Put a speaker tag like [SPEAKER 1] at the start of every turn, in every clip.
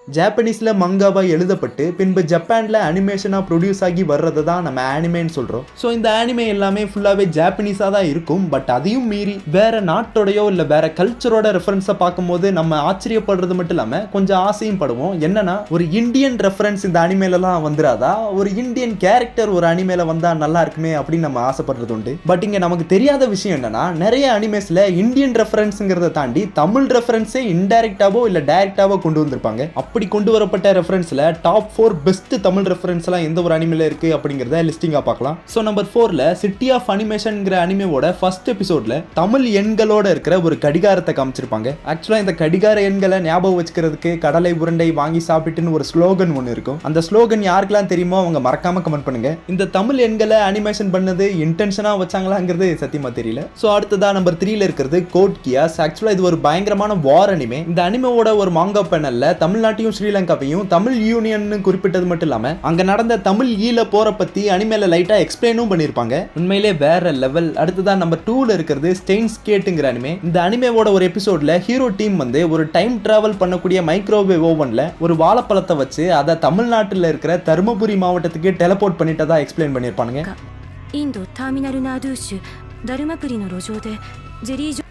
[SPEAKER 1] ஜாப்பனீஸ்ல மங்காவா எழுதப்பட்டு பின்பு ஜப்பான்ல அனிமேஷனா ப்ரொடியூஸ் ஆகி வர்றது தான் நம்ம ஆனிமேன்னு சொல்றோம். ஸோ இந்த ஆனிமே எல்லாமே ஃபுல்லாவே ஜாப்பனீஸா தான் இருக்கும். பட் அதையும் மீறி வேற நாட்டோடையோ இல்ல வேற கல்ச்சரோட ரெஃபரன்ஸை பார்க்கும்போது நம்ம ஆச்சரியப்படுறது மட்டும் இல்லாம கொஞ்சம் ஆசையும் படுவோம். என்னன்னா ஒரு இந்தியன் ரெஃபரன்ஸ் இந்த அனிமேலாம் வந்துடாதா, ஒரு இந்தியன் கேரக்டர் ஒரு அனிமேல வந்தா நல்லா இருக்குமே அப்படின்னு நம்ம ஆசைப்படுறது உண்டு. பட் இங்க நமக்கு தெரியாத விஷயம் என்னன்னா நிறைய அனிமேஸ்ல இந்தியன் ரெஃபரன்ஸ்ங்கிறத தாண்டி தமிழ் ரெஃபரன்ஸே இன்டைரக்டாவோ இல்ல டைரக்டாவோ கொண்டு வந்திருப்பாங்க. அப்படி கொண்டு வரப்பட்ட ரெஃபரன்ஸ்ல டாப் 4 பெஸ்ட் தமிழ் ரெஃபரன்ஸ்லாம் எந்த ஒரு அனிமேல இருக்கு அப்படிங்கறத லிஸ்டிங்கா பார்க்கலாம். ஸோ நம்பர் 4ல சிட்டி ஆஃப் அனிமேஷன்ங்கிற அனிமேவோட ஃபர்ஸ்ட் எபிசோட்ல தமிழ் எண்களோட இருக்கிற ஒரு கடிகாரத்தை காமிச்சிருப்பாங்க. ஆக்சுவலா இந்த கடிகார எண்களை ஞாபகம் வச்சுக்கிறதுக்கு கடலை உருண்டை வாங்கி சாப்பிட்டுன்னு ஒரு ஸ்லோகன் ஒன்று இருக்கும். அந்த ஸ்லோகன் யாருக்கெல்லாம் தெரியுமோ அவங்க மறக்காம கமெண்ட் பண்ணுங்க. இந்த தமிழ் எண்களை அனிமேஷன் பண்ணது இன்டென்ஷனா வச்சாங்களாங்கிறது சத்தியமா தெரியல. ஸோ அடுத்ததா நம்பர் 3ல இருக்கிறது கோட் கியாஸ். ஆக்சுவலா இது ஒரு பயங்கரமான வார் அனிமே. இந்த அனிமேவோட ஒரு மாங்கா பேனல்ல தமிழ்நாட்டையும் ஸ்ரீலங்காவையும் தமிழ் யூனியன் குறிப்பிட்டது மட்டும் இல்லாம அங்க நடந்த தமிழ் ஈழ போரை பத்தி அனிமேல லைட்டா எக்ஸ்பிளைனும் பண்ணிருப்பாங்க. உண்மையிலே வேற லெவல். அடுத்ததான் நம்பர் 2ல இருக்கிறது ஸ்டெயின்ஸ் கேட்ங்கிற அனிமே. இந்த அனிமேவோட ஒரு எபிசோட்ல ஹீரோ டீம் வந்து ஒரு டைம் டிராவல் பண்ணக்கூடிய மைக்ரோவேவ் ஓவன்ல ஒரு வாழைப்பழத்தை வச்சு அதை தமிழ்நாட்டில் இருக்கிற தருமபுரி மாவட்டத்துக்கு டெலபோர்ட் பண்ணிட்டதா எக்ஸ்பிளைன் பண்ணிருப்பானுங்க.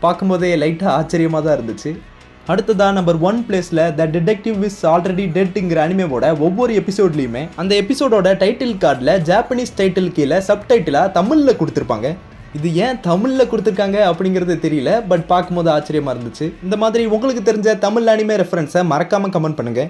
[SPEAKER 1] பார்க்கும்போதே லைட்டா ஆச்சரியமா தான் இருந்துச்சு. அடுத்ததா நம்பர் 1 பிளேஸ்ல த டிடெக்டிவ் இஸ் ஆல்ரெடி டெட்ங்கிற அனிமேவோட ஒவ்வொரு எபிசோட்லயுமே அந்த எபிசோடோட டைட்டில் கார்டில் ஜாப்பனீஸ் டைட்டில் கீழே சப்டைட்டிலா தமிழ்ல கொடுத்துருப்பாங்க. இது ஏன் தமிழ்ல கொடுத்துருக்காங்க அப்படிங்கிறது தெரியல. பட் பார்க்கும்போது ஆச்சரியமா இருந்துச்சு. இந்த மாதிரி உங்களுக்கு தெரிஞ்ச தமிழ் அனிமே ரெஃபரன்ஸை மறக்காம கமெண்ட் பண்ணுங்க.